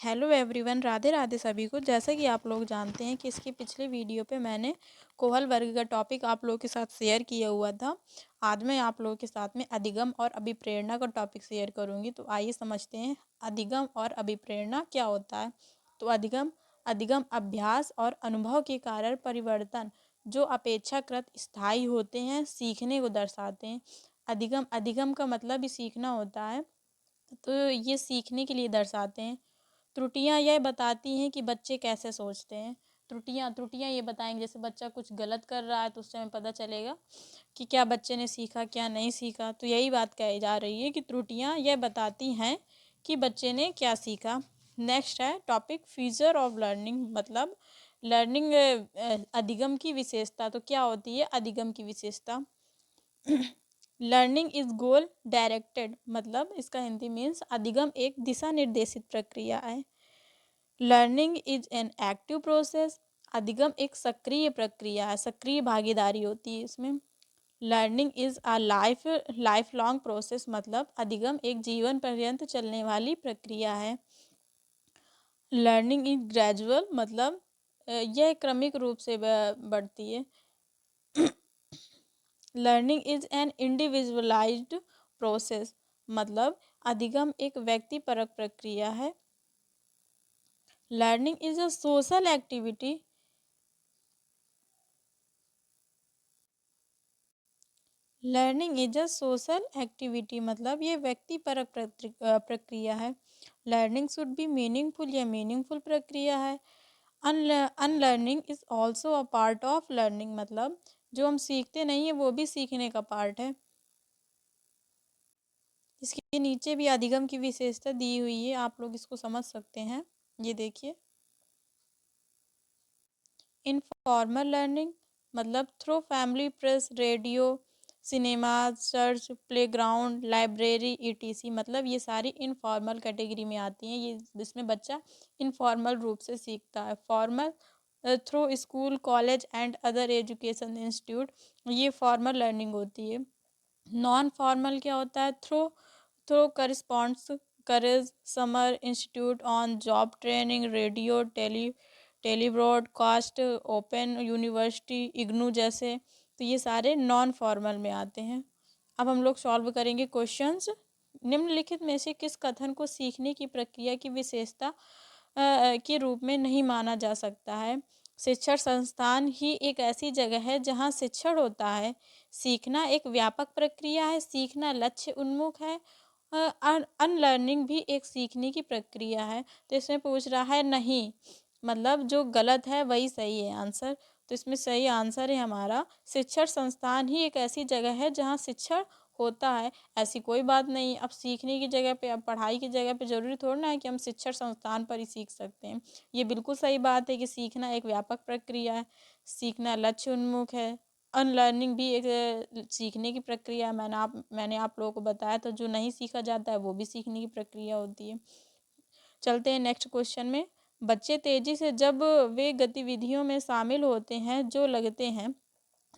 Hello everyone, Radhe Radhe सभी को। जैसा कि आप लोग जानते हैं कि इसके पिछले वीडियो पे मैंने कोहल वर्ग का टॉपिक आप लोगों के साथ शेयर किया हुआ था। आज मैं आप लोगों के साथ में अधिगम और अभिप्रेरणा का टॉपिक शेयर करूंगी। तो आइए समझते हैं अधिगम और अभिप्रेरणा क्या होता है। तो अधिगम अधिगम अभ्यास और अनुभव के कारण परिवर्तन जो अपेक्षाकृत स्थायी होते हैं, सीखने को दर्शाते हैं। अधिगम अधिगम का मतलब ही सीखना होता है, तो ये सीखने के लिए दर्शाते हैं। त्रुटियां यह बताती हैं कि बच्चे कैसे सोचते हैं। त्रुटियां ये बताएंगे, जैसे बच्चा कुछ गलत कर रहा है तो उससे हमें पता चलेगा कि क्या बच्चे ने सीखा क्या नहीं सीखा। तो यही बात कही जा रही है कि त्रुटियां यह बताती हैं कि बच्चे ने क्या सीखा। नेक्स्ट है टॉपिक फीचर ऑफ लर्निंग, मतलब लर्निंग अधिगम की विशेषता। तो क्या होती है अधिगम की विशेषता? लर्निंग इज गोल डायरेक्टेड, मतलब इसका हिंदी मीन्स अधिगम एक दिशा निर्देशित प्रक्रिया है। Learning is an active process, अधिगम एक सक्रिय प्रक्रिया है, सक्रिय भागीदारी होती है इसमें। Learning is a life long process, मतलब अधिगम एक जीवन पर्यंत चलने वाली प्रक्रिया है। लर्निंग इज ग्रेजुअल, मतलब यह क्रमिक रूप से बढ़ती है। Learning is an individualised process, मतलब अधिगम एक व्यक्तिपरक प्रक्रिया है। Learning is a social activity, learning is a social activity, मतलब ये व्यक्तिपरक प्रक्रिया है। लर्निंग शुड बी मीनिंगफुल, यह मीनिंगफुल प्रक्रिया है। Unlearning is also a part of learning, मतलब जो हम सीखते नहीं है वो भी सीखने का पार्ट है। इसके नीचे भी अधिगम की विशेषता दी हुई है, आप लोग इसको समझ सकते हैं। ये देखिए, इनफॉर्मल लर्निंग, मतलब through family, press, radio, cinema, church, playground, library, etc, मतलब ये सारी इनफॉर्मल कैटेगरी में आती हैं। ये जिसमें बच्चा इनफॉर्मल रूप से सीखता है। Formal through school, college and other education institute, ये फॉर्मल लर्निंग होती है। नॉन फॉर्मल क्या होता है? Through through correspondence, courses, summer institute on job training, radio, tele broadcast, open university, IGNOU जैसे। तो ये सारे नॉन फॉर्मल में आते हैं। अब हम लोग सॉल्व करेंगे क्वेश्चंस। निम्नलिखित में से किस कथन को सीखने की प्रक्रिया की विशेषता के रूप में नहीं माना जा सकता है? शिक्षण संस्थान ही एक ऐसी जगह है जहाँ शिक्षण होता है। सीखना एक व्यापक प्रक्रिया है, सीखना लक्ष्य उन्मुख है। अनलर्निंग भी एक सीखने की प्रक्रिया है। तो इसमें पूछ रहा है नहीं, मतलब जो गलत है वही सही है आंसर। तो इसमें सही आंसर है हमारा, शिक्षण संस्थान ही एक ऐसी जगह है जहाँ शिक्षण होता है। ऐसी कोई बात नहीं, अब सीखने की जगह पे, अब पढ़ाई की जगह पे ज़रूरी थोड़ा ना है कि हम शिक्षण संस्थान पर ही सीख सकते हैं। ये बिल्कुल सही बात है कि सीखना एक व्यापक प्रक्रिया है, सीखना लक्ष्य उन्मुख है। अनलर्निंग भी एक सीखने की प्रक्रिया है। मैंने आप लोगों को बताया था, जो नहीं सीखा जाता है वो भी सीखने की प्रक्रिया होती है। चलते हैं नेक्स्ट क्वेश्चन में। बच्चे तेजी से जब वे गतिविधियों में शामिल होते हैं जो लगते हैं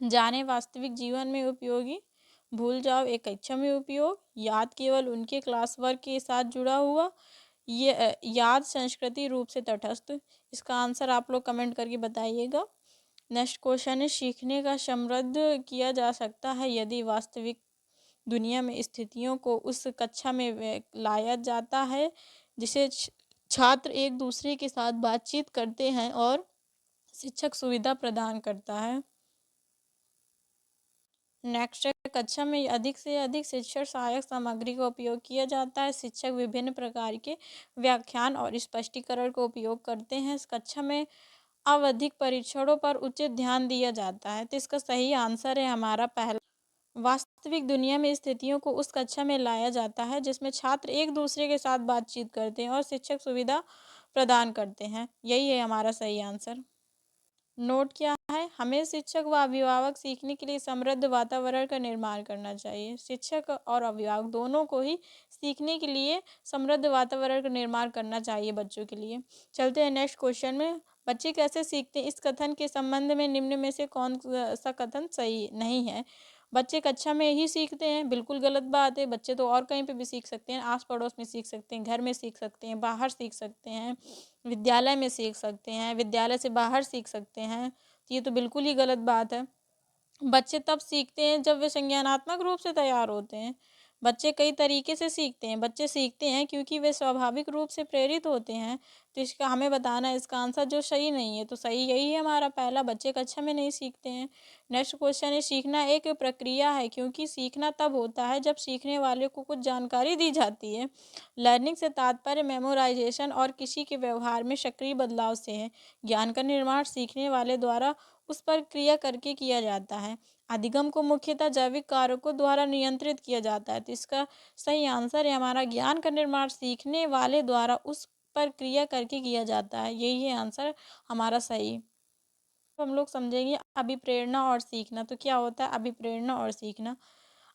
जाने वास्तविक जीवन में उपयोगी, भूल जाओ एक कक्षा में उपयोग, याद केवल उनके क्लास वर्क के साथ जुड़ा हुआ, ये याद संस्कृति रूप से तटस्थ। इसका आंसर आप लोग कमेंट करके बताइएगा। नेक्स्ट क्वेश्चन है, सीखने का समृद्ध किया जा सकता है यदि वास्तविक दुनिया में स्थितियों को उस कक्षा में लाया जाता है जिसे छात्र एक दूसरे के साथ बातचीत करते हैं और शिक्षक सुविधा प्रदान करता है। नेक्स्ट है, कक्षा में अधिक से अधिक शिक्षण सहायक सामग्री का उपयोग किया जाता है। शिक्षक विभिन्न प्रकार के व्याख्यान और स्पष्टीकरण का उपयोग करते हैं। इस कक्षा में आवधिक परीक्षणों पर उचित ध्यान दिया जाता है। तो इसका सही आंसर है हमारा पहला, वास्तविक दुनिया में स्थितियों को उस कक्षा में लाया जाता है जिसमें छात्र एक दूसरे के साथ बातचीत करते हैं और शिक्षक सुविधा प्रदान करते हैं। यही है हमारा सही आंसर। नोट क्या है? हमें शिक्षक व अभिभावक सीखने के लिए समृद्ध वातावरण का निर्माण करना चाहिए। शिक्षक और अभिभावक दोनों को ही सीखने के लिए समृद्ध वातावरण का निर्माण करना चाहिए बच्चों के लिए। चलते हैं नेक्स्ट क्वेश्चन में। बच्चे कैसे सीखते हैं? इस कथन के संबंध में निम्न में से कौन सा कथन सही नहीं है? बच्चे कक्षा में ही सीखते हैं, बिल्कुल गलत बात है। बच्चे तो और कहीं पे भी सीख सकते हैं, आस-पड़ोस में सीख सकते हैं, घर में सीख सकते हैं, बाहर सीख सकते हैं, विद्यालय में सीख सकते हैं, विद्यालय से बाहर सीख सकते हैं। तो ये तो बिल्कुल ही गलत बात है। बच्चे तब सीखते हैं जब वे संज्ञानात्मक रूप से तैयार होते हैं। बच्चे कई तरीके से सीखते हैं। बच्चे सीखते हैं क्योंकि वे स्वाभाविक रूप से प्रेरित होते हैं। तो इसका हमें बताना है इसका आंसर जो सही नहीं है। तो सही यही है हमारा पहला, बच्चे कक्षा में नहीं सीखते हैं। नेक्स्ट क्वेश्चन है, सीखना एक प्रक्रिया है क्योंकि सीखना तब होता है जब सीखने वाले को कुछ जानकारी दी जाती है। लर्निंग से तात्पर्य मेमोराइजेशन और किसी के व्यवहार में सक्रिय बदलाव से है। ज्ञान का निर्माण सीखने वाले द्वारा उस पर क्रिया करके किया जाता है। अधिगम को मुख्यतः जैविक कारकों द्वारा नियंत्रित किया जाता है। तो इसका सही आंसर है हमारा, ज्ञान का निर्माण सीखने वाले द्वारा उस पर क्रिया करके किया जाता है। यही है आंसर हमारा सही। तो हम लोग समझेंगे अभिप्रेरणा और सीखना। तो क्या होता है अभिप्रेरणा और सीखना?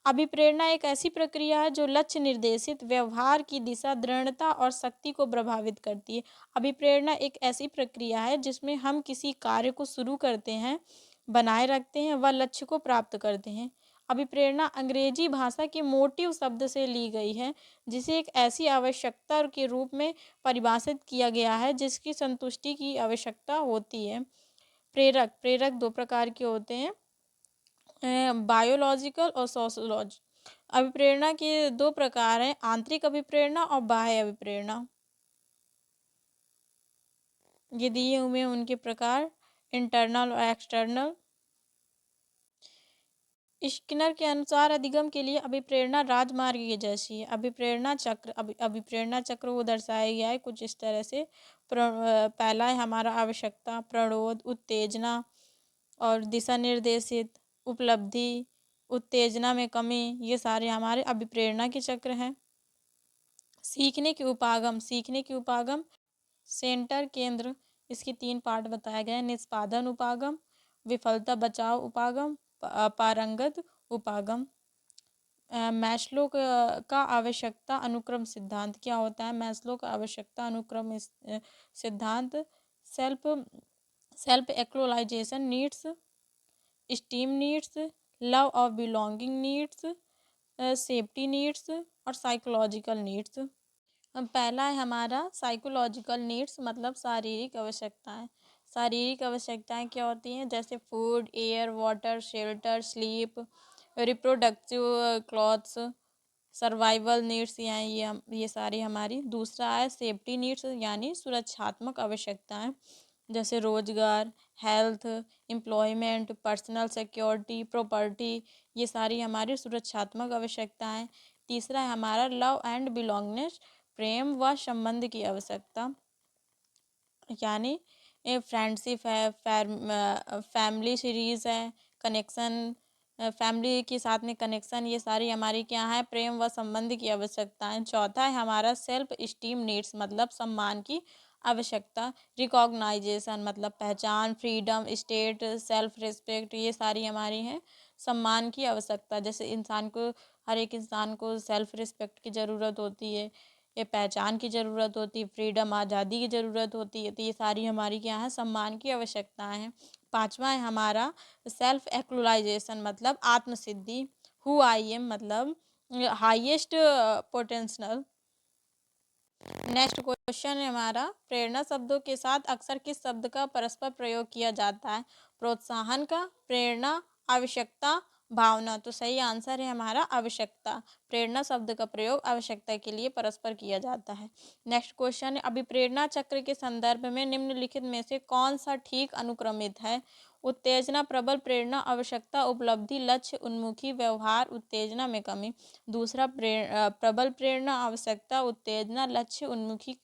अभिप्रेरणा एक ऐसी प्रक्रिया है जो लक्ष्य निर्देशित व्यवहार की दिशा, दृढ़ता और शक्ति को प्रभावित करती है। अभिप्रेरणा एक ऐसी प्रक्रिया है जिसमें हम किसी कार्य को शुरू करते हैं, बनाए रखते हैं व लक्ष्य को प्राप्त करते हैं। अभिप्रेरणा अंग्रेजी भाषा के मोटिव शब्द से ली गई है, जिसे एक ऐसी आवश्यकता के रूप में परिभाषित किया गया है जिसकी संतुष्टि की आवश्यकता होती है। प्रेरक प्रेरक दो प्रकार के होते हैं, बायोलॉजिकल और सोशोलॉजी। अभिप्रेरणा के दो प्रकार हैं, आंतरिक अभिप्रेरणा और बाह्य अभिप्रेरणा। ये दिए हुए हैं उनके प्रकार, इंटरनल और एक्सटर्नल। स्किनर के अनुसार अधिगम के लिए अभिप्रेरणा राजमार्ग की जैसी है। अभिप्रेरणा चक्र अभिप्रेरणा चक्र वो दर्शाया गया है कुछ इस तरह से। पहला है हमारा आवश्यकता, प्रणोद, उत्तेजना और दिशा निर्देशित, उपलब्धि, उत्तेजना में कमी, ये सारे हमारे अभिप्रेरणा के चक्र हैं। सीखने के उपागम, सेंटर केंद्र, इसके 3 पार्ट बताए गए हैं, निष्पादन उपागम, विफलता बचाव उपागम, पारंगत उपागम। मैस्लो का आवश्यकता अनुक्रम सिद्धांत क्या होता है? मैस्लो का आवश्यकता अनुक्रम सिद्धांत self self actualisation needs, esteem needs, love of belonging needs, safety needs और साइकोलॉजिकल नीड्स। पहला है हमारा साइकोलॉजिकल नीड्स, मतलब शारीरिक आवश्यकताएं। शारीरिक आवश्यकताएं क्या होती हैं? जैसे food, air, water, shelter, sleep, reproductive, clothes, survival needs, ये सारी हमारी। दूसरा है सेफ्टी नीड्स यानी सुरक्षात्मक आवश्यकताएं, जैसे रोजगार, health, employment, personal security, property, ये सारी हमारी सुरक्षात्मक आवश्यकताएं। तीसरा है हमारा लव एंड बिलोंगनेस, प्रेम व संबंध की आवश्यकता, यानी फ्रेंडशिप है, फैमिली सीरीज है, कनेक्शन, फैमिली के साथ में कनेक्शन, ये सारी हमारी क्या है? प्रेम व संबंध की आवश्यकताएं। चौथा है हमारा सेल्फ स्टीम नीड्स, मतलब सम्मान की आवश्यकता, रिकॉग्नाइजेशन मतलब पहचान, फ्रीडम, स्टेट, सेल्फ रिस्पेक्ट, ये सारी हमारी हैं सम्मान की आवश्यकता। जैसे इंसान को, हर एक इंसान को सेल्फ रिस्पेक्ट की ज़रूरत होती है, ये पहचान की ज़रूरत होती है, फ्रीडम आज़ादी की ज़रूरत होती है। तो ये सारी हमारी क्या है? सम्मान की आवश्यकताएं हैं। पांचवा है हमारा सेल्फ एक्चुअलाइजेशन, मतलब आत्मसिद्धि, हु आई एम, मतलब हाईएस्ट पोटेंशियल। नेक्स्ट क्वेश्चन है हमारा, प्रेरणा शब्दों के साथ अक्सर किस शब्द का परस्पर प्रयोग किया जाता है? प्रोत्साहन का, प्रेरणा, आवश्यकता, भावना। तो सही आंसर है हमारा आवश्यकता। प्रेरणा शब्द का प्रयोग आवश्यकता के लिए परस्पर किया जाता है। नेक्स्ट क्वेश्चन है, अभिप्रेरणा चक्र के संदर्भ में निम्नलिखित में से कौन सा ठीक अनुक्रमित है? उत्तेजना, प्रबल प्रेरणा, आवश्यकता, उपलब्धि, लक्ष्य उन्मुखी व्यवहार, उत्तेजना में कमी। दूसरा प्रबल प्रेरणा, आवश्यकता, उत्तेजना, लक्ष्य उन्मुखी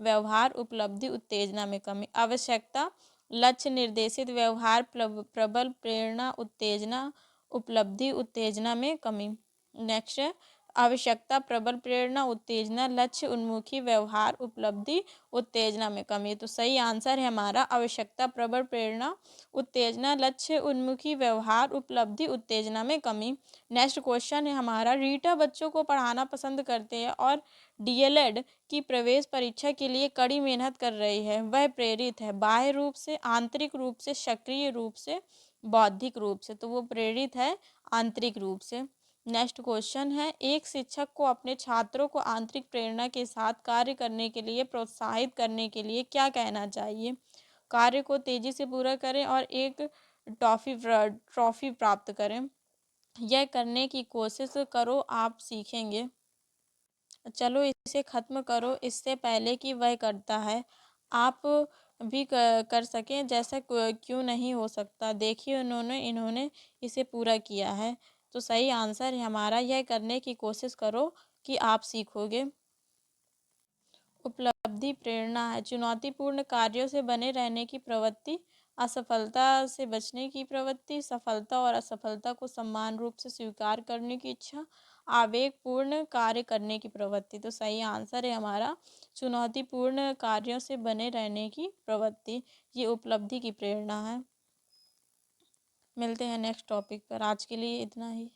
व्यवहार, उपलब्धि, उत्तेजना में कमी। आवश्यकता, लक्ष्य निर्देशित व्यवहार, प्रबल प्रेरणा, उत्तेजना, उपलब्धि, उत्तेजना में कमी। नेक्स्ट है आवश्यकता, प्रबल प्रेरणा, उत्तेजना, लक्ष्य उन्मुखी व्यवहार, उपलब्धि, उत्तेजना में कमी। तो सही आंसर है हमारा आवश्यकता, प्रबल प्रेरणा, उत्तेजना, लक्ष्य उन्मुखी व्यवहार, उपलब्धि, उत्तेजना में कमी। नेक्स्ट क्वेश्चन है हमारा, रीटा बच्चों को पढ़ाना पसंद करते हैं और डीएलएड की प्रवेश परीक्षा के लिए कड़ी मेहनत कर रही है। वह प्रेरित है बाह्य रूप से, आंतरिक रूप से, सक्रिय रूप से, बौद्धिक रूप से, तो वो प्रेरित है आंतरिक रूप से। नेक्स्ट क्वेश्चन है, एक शिक्षक को अपने छात्रों को आंतरिक प्रेरणा के साथ कार्य करने के लिए प्रोत्साहित करने के लिए क्या कहना चाहिए? कार्य को तेजी से पूरा करें और एक ट्रॉफी प्राप्त करें। यह करने की कोशिश करो, आप सीखेंगे। चलो इसे ख़त्म करो इससे पहले कि वह करता है। आप भी कर सकें जैसा क्यों नहीं हो सकता। देखिए उन्होंने इन्होंने इसे पूरा किया है। तो सही आंसर है हमारा, यह करने की कोशिश करो कि आप सीखोगे। उपलब्धि प्रेरणा है, चुनौतीपूर्ण कार्यों से बने रहने की प्रवृत्ति, असफलता से बचने की प्रवृत्ति, सफलता और असफलता को समान रूप से स्वीकार करने की इच्छा, आवेगपूर्ण कार्य करने की प्रवृत्ति। तो सही आंसर है हमारा चुनौतीपूर्ण कार्यों से बने रहने की प्रवृत्ति, ये उपलब्धि की प्रेरणा है। मिलते हैं नेक्स्ट टॉपिक पर, आज के लिए इतना ही।